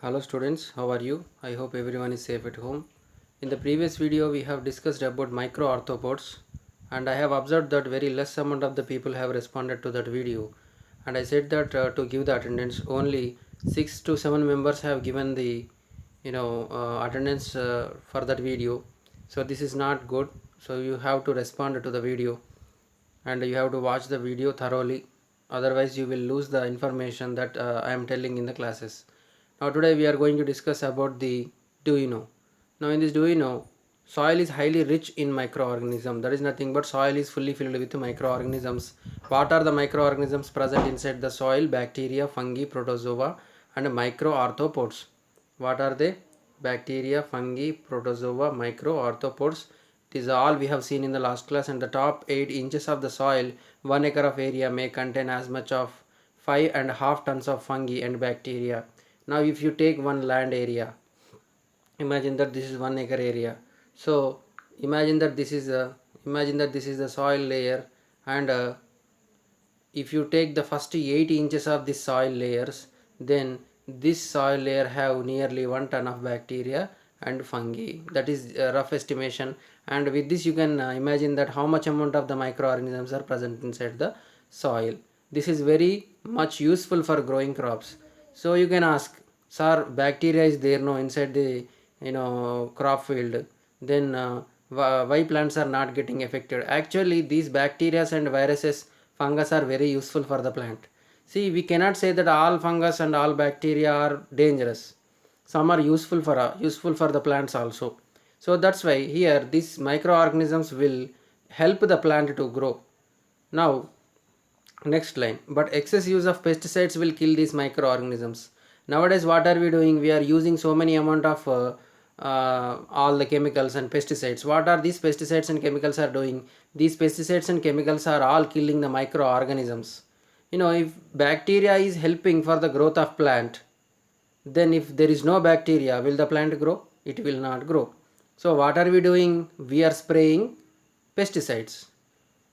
Hello students, how are you? I hope everyone is safe at home. In the previous video we have discussed about microarthropods and I have observed that very less amount of the people have responded to that video, and I said that to give the attendance only 6 to 7 members have given the attendance for that video. So this is not good, so you have to respond to the video and you have to watch the video thoroughly, otherwise you will lose the information that I am telling in the classes. Now today we are going to discuss about the do you know. Now in this do you know, soil is highly rich in microorganisms. That is nothing but soil is fully filled with microorganisms. What are the microorganisms present inside the soil? Bacteria, fungi, protozoa and microarthropods. What are they? Bacteria, fungi, protozoa, microarthropods. It is all we have seen in the last class, and the top 8 inches of the soil, 1 acre of area may contain as much of 5.5 tons of fungi and bacteria. Now if you take one land area, imagine that this is 1 acre area. So imagine that this is the soil layer, and if you take the first 8 inches of the soil layers, then this soil layer have nearly 1 ton of bacteria and fungi. That is a rough estimation, and with this you can imagine that how much amount of the microorganisms are present inside the soil. This is very much useful for growing crops. So you can ask, sir, bacteria is there no inside the crop field, then why plants are not getting affected? Actually these bacteria and viruses, fungus are very useful for the plant. See, we cannot say that all fungus and all bacteria are dangerous. Some are useful for the plants also. So that's why here these microorganisms will help the plant to grow. Now next line, but excess use of pesticides will kill these microorganisms. Nowadays what are we doing? We are using so many amount of all the chemicals and pesticides. What are these pesticides and chemicals are doing? These pesticides and chemicals are all killing the microorganisms. If bacteria is helping for the growth of plant, then if there is no bacteria, will the plant grow? It will not grow. So what are we doing? We are spraying pesticides.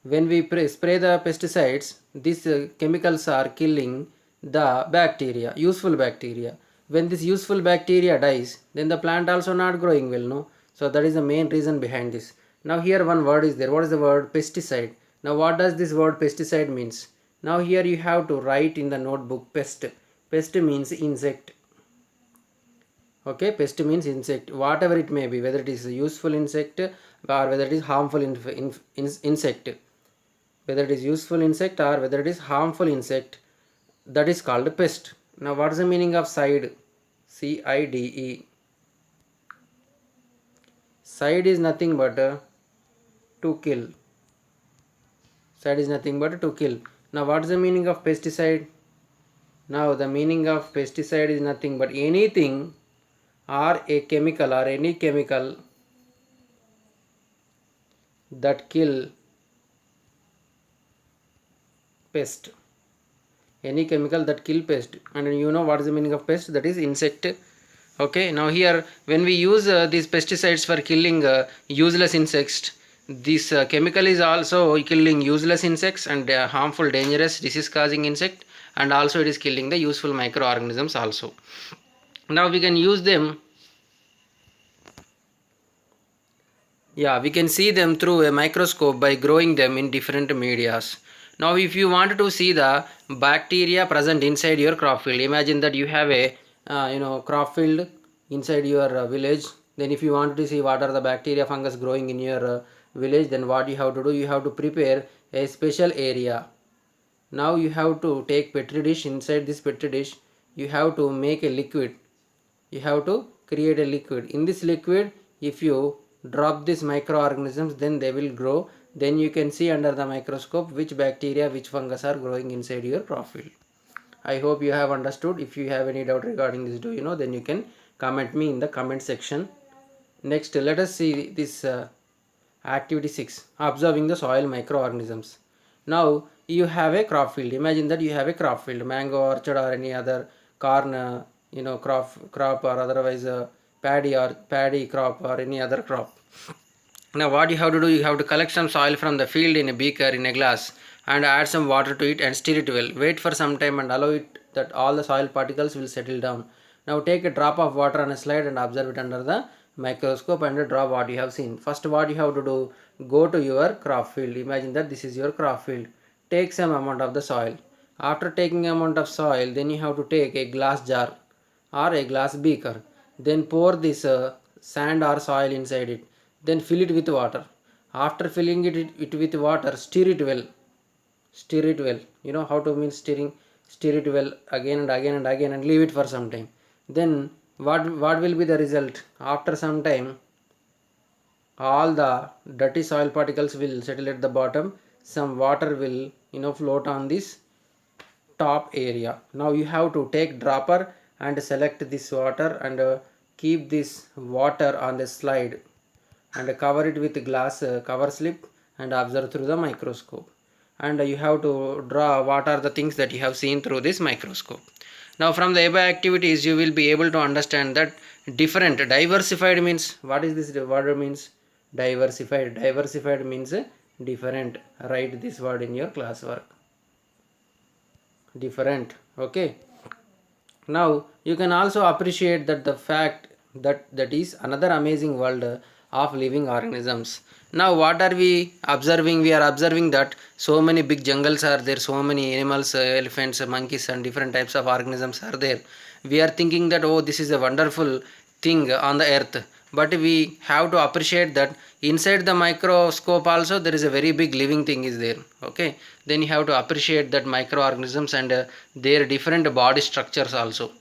When we spray the pesticides, these chemicals are killing the bacteria, useful bacteria. When this useful bacteria dies, then the plant also not growing well, no? So that is the main reason behind this. Now here one word is there. What is the word? Pesticide. Now what does this word pesticide means? Now here you have to write in the notebook pest. Pest means insect. Okay, pest means insect, whatever it may be, whether it is a useful insect or whether it is harmful insect. Whether it is useful insect or whether it is harmful insect, that is called pest. Now what is the meaning of side? CIDE. Side is nothing but to kill. Side is nothing but to kill. Now what is the meaning of pesticide? Now the meaning of pesticide is nothing but anything or a chemical or any chemical that kill pest. Any chemical that kill pest. And you know what is the meaning of pest? That is insect. Okay, now here when we use these pesticides for killing useless insects, this chemical is also killing useless insects and harmful dangerous disease causing insect, and also it is killing the useful microorganisms also. Now we can use them, we can see them through a microscope by growing them in different medias. Now if you want to see the bacteria present inside your crop field, imagine that you have a crop field inside your village. Then if you want to see what are the bacteria, fungus growing in your village, then what you have to do, you have to prepare a special area. Now you have to take petri dish. Inside this petri dish you have to make a liquid. You have to create a liquid. In this liquid, if you drop these microorganisms, then they will grow. Then you can see under the microscope which bacteria, which fungus are growing inside your crop field. I hope you have understood. If you have any doubt regarding this do you know, then you can comment me in the comment section. Next, let us see this activity 6, observing the soil microorganisms. Now you have a crop field. Imagine that you have a crop field, mango orchard or any other corn crop or otherwise paddy crop or any other crop. Now what you have to do, you have to collect some soil from the field in a beaker, in a glass, and add some water to it and stir it well. Wait for some time and allow it that all the soil particles will settle down. Now take a drop of water on a slide and observe it under the microscope and draw what you have seen. First what you have to do, go to your crop field. Imagine that this is your crop field. Take some amount of the soil. After taking amount of soil, then you have to take a glass jar or a glass beaker. Then pour this sand or soil inside it. Then fill it with water. After filling it with water, stir it well. Stir it well. You know how to mean stirring. Stir it well again and again and again and leave it for some time. Then what will be the result? After some time, all the dirty soil particles will settle at the bottom. Some water will float on this top area. Now you have to take dropper and select this water and keep this water on the slide and cover it with glass cover slip and observe through the microscope. And you have to draw what are the things that you have seen through this microscope. Now from the above activities you will be able to understand that diversified means, what is this word means? Diversified means different. Write this word in your classwork. Different. Okay. Now you can also appreciate that the fact that is another amazing world of living organisms. Now what are we observing? We are observing that so many big jungles are there, so many animals, elephants, monkeys and different types of organisms are there. We are thinking that, oh, this is a wonderful thing on the earth, but we have to appreciate that inside the microscope also there is a very big living thing is there. Okay, then you have to appreciate that microorganisms and their different body structures also.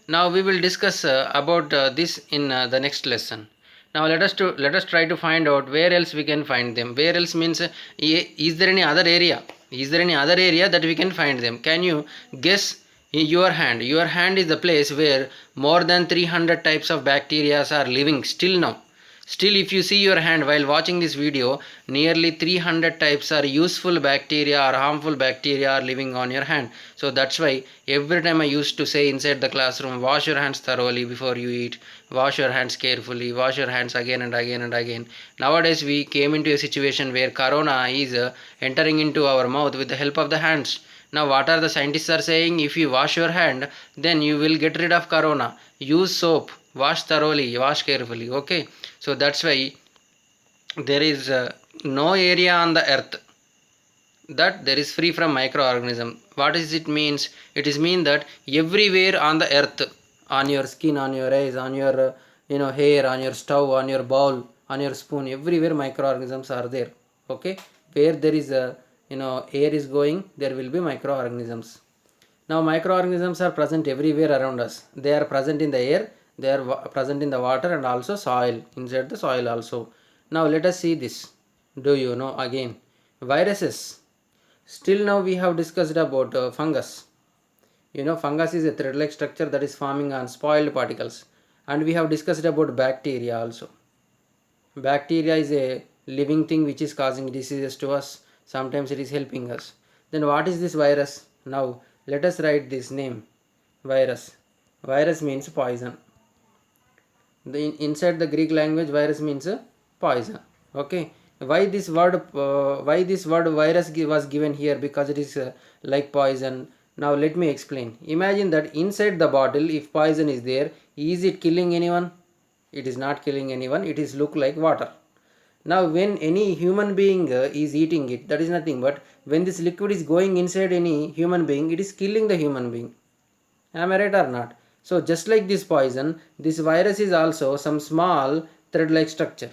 Now we will discuss about this in the next lesson. Now let us try to find out where else we can find them. Where else means is there any other area? Is there any other area that we can find them? Can you guess? Your hand. Your hand is the place where more than 300 types of bacteria are living still now. Still, if you see your hand while watching this video, nearly 300 types are useful bacteria or harmful bacteria are living on your hand. So that's why every time I used to say inside the classroom, wash your hands thoroughly before you eat, wash your hands carefully, wash your hands again and again and again. Nowadays we came into a situation where corona is entering into our mouth with the help of the hands. Now what are the scientists are saying? If you wash your hand, then you will get rid of corona. Use soap, wash thoroughly, wash carefully. Okay. So that's why there is no area on the earth that there is free from microorganism. What does it means? It is mean that everywhere on the earth, on your skin, on your eyes, on your hair, on your stove, on your bowl, on your spoon, everywhere microorganisms are there. Okay, where there is a air is going, there will be microorganisms. Now microorganisms are present everywhere around us. They are present in the air, they are present in the water and also soil, inside the soil also. Now let us see this. Do you know again? Viruses. Still now we have discussed about fungus. Fungus is a thread-like structure that is forming on spoiled particles. And we have discussed about bacteria also. Bacteria is a living thing which is causing diseases to us. Sometimes it is helping us. Then what is this virus? Now let us write this name. Virus. Virus means poison. Inside the Greek language, virus means poison. Okay. Why this word virus was given here? Because it is like poison. Now let me explain. Imagine that inside the bottle, if poison is there, is it killing anyone? It is not killing anyone. It is look like water. Now when any human being is eating it, that is nothing but when this liquid is going inside any human being, it is killing the human being. Am I right or not? So just like this poison, this virus is also some small thread-like structure.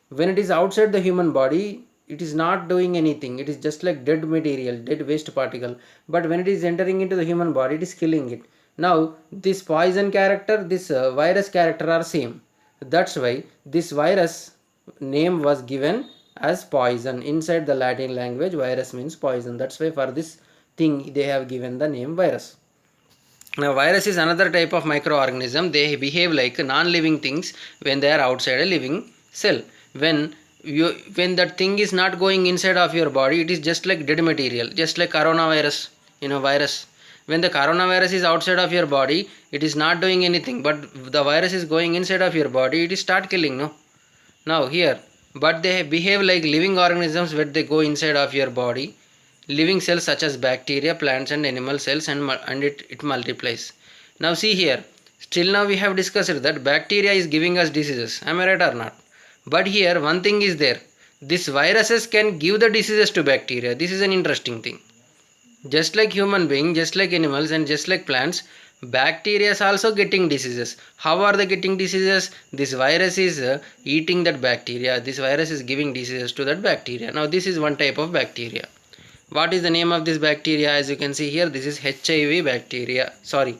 When it is outside the human body, it is not doing anything. It is just like dead material, dead waste particle. But when it is entering into the human body, it is killing it. Now this poison character, this virus character are same. That's why this virus name was given as poison. Inside the Latin language, virus means poison. That's why for this thing they have given the name virus. Now virus is another type of microorganism. They behave like non-living things when they are outside a living cell. When that thing is not going inside of your body, it is just like dead material, just like coronavirus, virus. When the coronavirus is outside of your body, it is not doing anything, but the virus is going inside of your body, it is start killing, no? Now here, but they behave like living organisms when they go inside of your body. Living cells such as bacteria, plants and animal cells, and it multiplies. Now see here, Still now we have discussed that bacteria is giving us diseases. Am I right or not? But here one thing is there. These viruses can give the diseases to bacteria. This is an interesting thing. Just like human being, just like animals and just like plants, bacteria is also getting diseases. How are they getting diseases? This virus is eating that bacteria. This virus is giving diseases to that bacteria. Now this is one type of bacteria. What is the name of this bacteria? As you can see here, this is HIV bacteria. Sorry,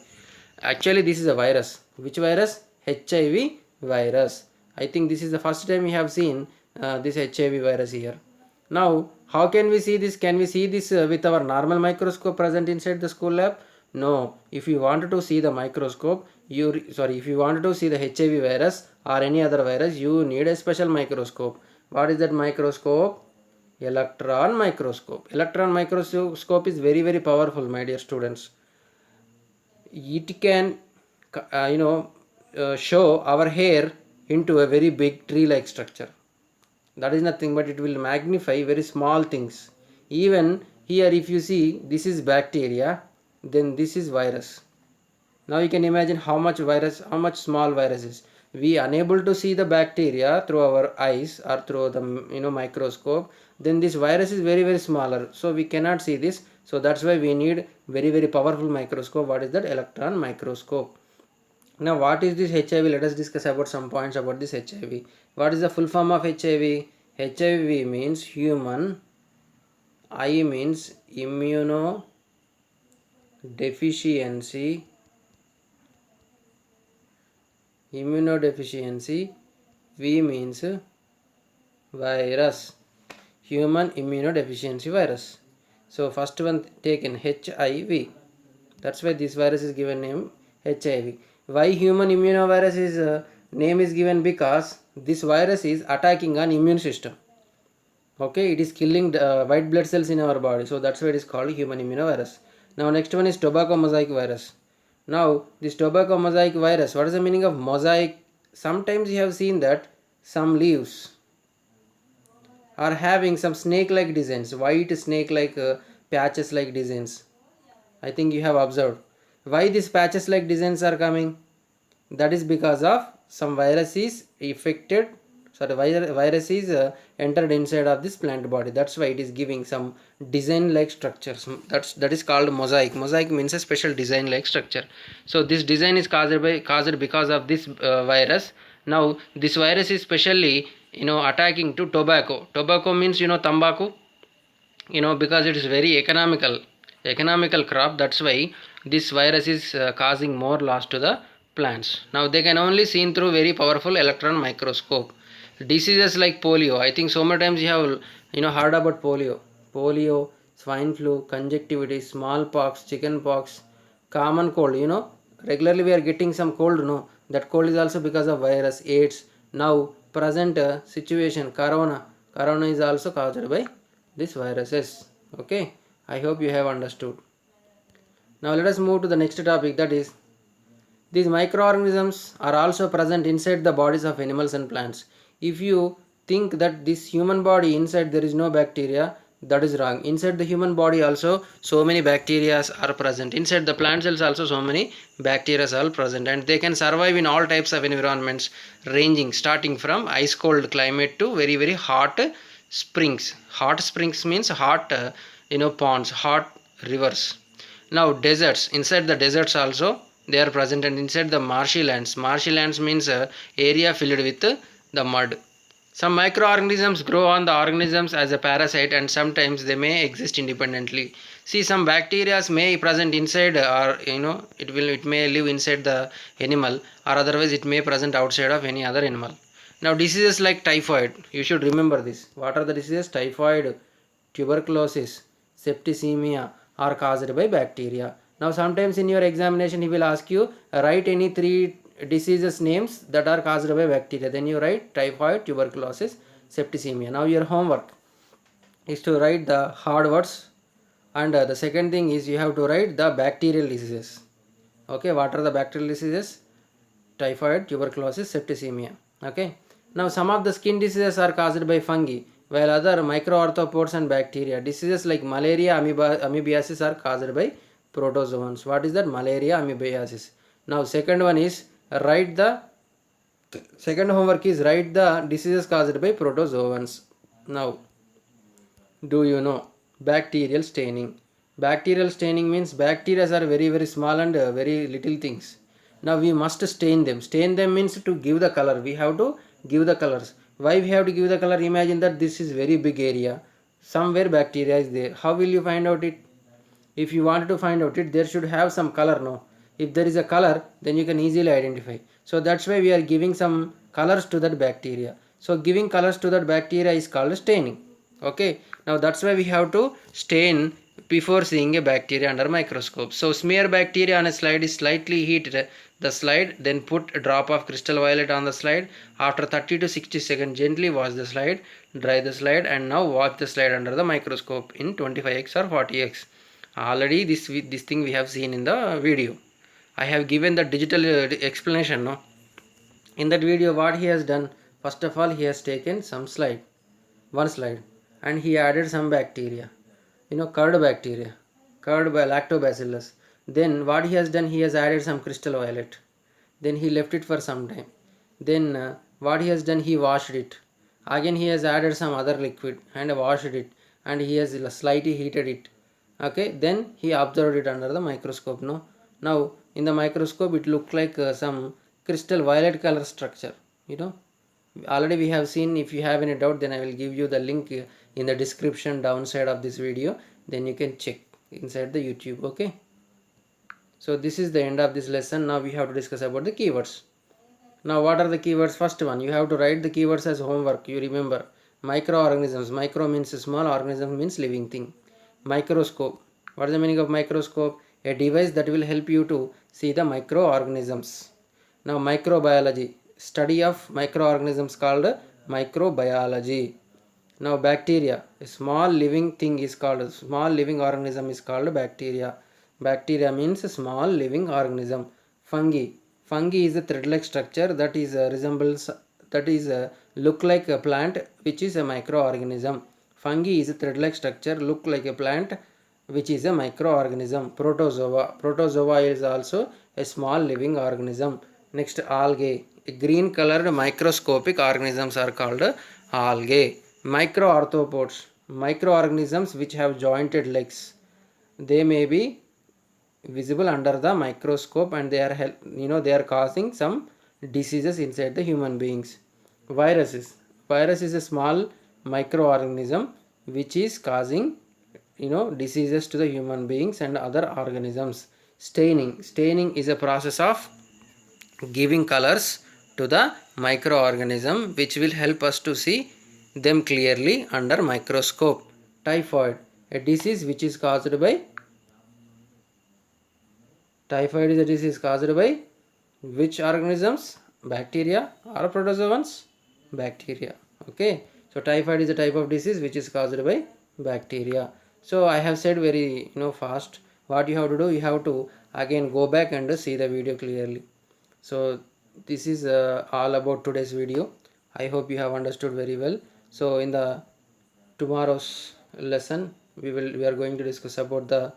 actually this is a virus. Which virus? HIV virus. I think this is the first time we have seen this HIV virus here. Now how can we see this? Can we see this with our normal microscope present inside the school lab? No. If you wanted to see the microscope, if you wanted to see the HIV virus or any other virus, you need a special microscope. What is that microscope? Electron microscope. Electron microscope is very powerful, my dear students. It can show our hair into a very big tree like structure. That is nothing but it will magnify very small things. Even here if you see, this is bacteria, then this is virus. Now you can imagine how much small virus is. We unable to see the bacteria through our eyes or through the microscope. Then this virus is very smaller, so we cannot see this. So that's why we need very powerful microscope. What is that? Electron microscope. Now what is this HIV? Let us discuss about some points about this HIV. What is the full form of HIV? HIV means human, I means immunodeficiency, V means virus, human immunodeficiency virus. So first one taken HIV. That's why this virus is given name HIV. Why human immunovirus is name is given? Because this virus is attacking an immune system. Okay, it is killing the white blood cells in our body. So that's why it is called human immunovirus. Now next one is tobacco mosaic virus. Now this tobacco mosaic virus, what is the meaning of mosaic? Sometimes you have seen that some leaves are having some snake like designs, white snake like patches like designs. I think you have observed. Why these patches like designs are coming? That is because of some virus is infected, virus is entered inside of this plant body. That's why it is giving some design like structures. That is called mosaic. Mosaic means a special design like structure. So this design is caused because of this virus. Now this virus is specially attacking to tobacco. Tobacco means tobacco, because it is very economical crop. That's why this virus is causing more loss to the plants. Now they can only seen through very powerful electron microscope. Diseases like polio, I think so many times you have heard about polio, swine flu, conjunctivitis, smallpox, chickenpox, common cold. Regularly we are getting some cold. No, that cold is also because of virus. AIDS. Now present situation, corona is also caused by these viruses. Okay, I hope you have understood. Now let us move to the next topic, that is these microorganisms are also present inside the bodies of animals and plants. If you think that this human body inside there is no bacteria, that is wrong. Inside the human body also so many bacteria are present. Inside the plant cells also so many bacteria are present, and they can survive in all types of environments, ranging starting from ice cold climate to very hot springs. Hot springs means hot ponds, hot rivers. Now deserts, inside the deserts also they are present, and inside the marshy lands means area filled with the mud. Some microorganisms grow on the organisms as a parasite, and sometimes they may exist independently. See, some bacteria may present inside, or it may live inside the animal, or otherwise it may present outside of any other animal. Now diseases like typhoid, you should remember this. What are the diseases? Typhoid, tuberculosis, septicemia are caused by bacteria. Now sometimes in your examination he will ask you write any 3 diseases names that are caused by bacteria. Then you write typhoid, tuberculosis, septicemia. Now your homework is to write the hard words, and the second thing is you have to write the bacterial diseases. Okay, what are the bacterial diseases? Typhoid, tuberculosis, septicemia. Okay. Now some of the skin diseases are caused by fungi, while other microarthropods and bacteria. Diseases like malaria, amoebiasis are caused by protozoans. What is that? Malaria, amoebiasis. Now second one is write the second homework is write the diseases caused by protozoans. Now, do you know bacterial staining? Bacterial staining means bacteria are very small and very little things. Now we must stain them. Stain them means to give the color. We have to give the colors. Why we have to give the color? Imagine that this is very big area. Somewhere bacteria is there. How will you find out it? If you want to find out it, there should have some color. No, if there is a color, then you can easily identify. So that's why we are giving some colors to that bacteria. So giving colors to that bacteria is called staining. Okay, now that's why we have to stain before seeing a bacteria under microscope. So smear bacteria on a slide is slightly heat the slide, then put a drop of crystal violet on the slide. After 30 to 60 seconds, gently wash the slide, dry the slide, and now watch the slide under the microscope in 25x or 40x. Already this thing we have seen in the video. I have given the digital explanation. No, in that video what he has done, first of all he has taken some slide, one slide, and he added some bacteria, curd bacteria, curd by lactobacillus. Then what he has done, he has added some crystal violet, then he left it for some time. Then what he has done, he washed it again, he has added some other liquid and washed it, and he has slightly heated it. Okay, then he observed it under the microscope. No, now in the microscope it looked like some crystal violet color structure. Already we have seen. If you have any doubt, then I will give you the link in the description downside of this video, then you can check inside the YouTube. Okay, so this is the end of this lesson. Now we have to discuss about the keywords. Now what are the keywords? First one, you have to write the keywords as homework. You remember, microorganisms. Micro means small, organism means living thing. Microscope. What is the meaning of microscope? A device that will help you to see the microorganisms. Now microbiology. Study of microorganisms called microbiology. Now bacteria. A small living thing is called, small living organism is called bacteria. Bacteria means small living organism. Fungi. Fungi is a thread-like structure that is look like a plant, which is a microorganism. Fungi is a thread-like structure look like a plant, which is a microorganism. Protozoa. Protozoa is also a small living organism. Next, algae. Green colored microscopic organisms are called algae. Microarthropods. Microorganisms which have jointed legs. They may be visible under the microscope, and they are causing some diseases inside the human beings. Viruses. Virus is a small microorganism which is causing diseases to the human beings and other organisms. Staining. Staining is a process of giving colors to the microorganism which will help us to see them clearly under microscope. Typhoid. A disease which is caused by Typhoid is a disease caused by which organisms? Bacteria or protozoans? Bacteria. Okay. So typhoid is a type of disease which is caused by bacteria. So I have said very fast. What you have to do? You have to again go back and see the video clearly. So this is all about today's video. I hope you have understood very well. So in the tomorrow's lesson, we are going to discuss about the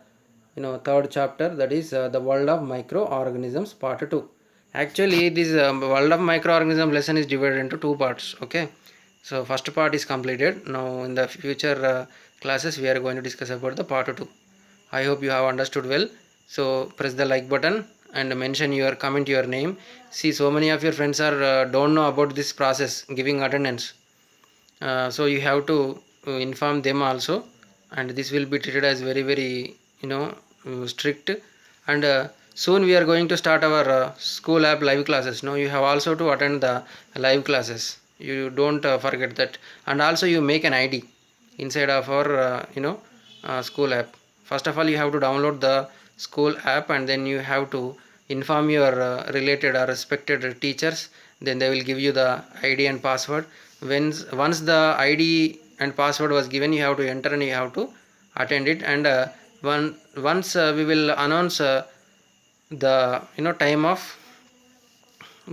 third chapter, that is the world of microorganisms, part 2. Actually this world of microorganism lesson is divided into two parts. Okay, so first part is completed. Now in the future classes we are going to discuss about the part 2. I hope you have understood well. So press the like button and mention your comment your name. See, so many of your friends are don't know about this process, giving attendance. So you have to inform them also, and this will be treated as very strict. And soon we are going to start our school app live classes. Now you have also to attend the live classes. You don't forget that. And also you make an ID inside of our school app. First of all, you have to download the school app, and then you have to inform your related or respected teachers. Then they will give you the ID and password. Once the ID and password was given, you have to enter and you have to attend it. And once we will announce the time of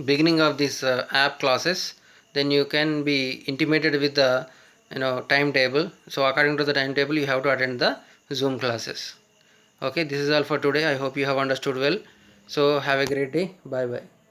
beginning of this app classes, then you can be intimated with the timetable. So according to the timetable, you have to attend the Zoom classes. Okay, this is all for today. I hope you have understood well. So have a great day. Bye bye.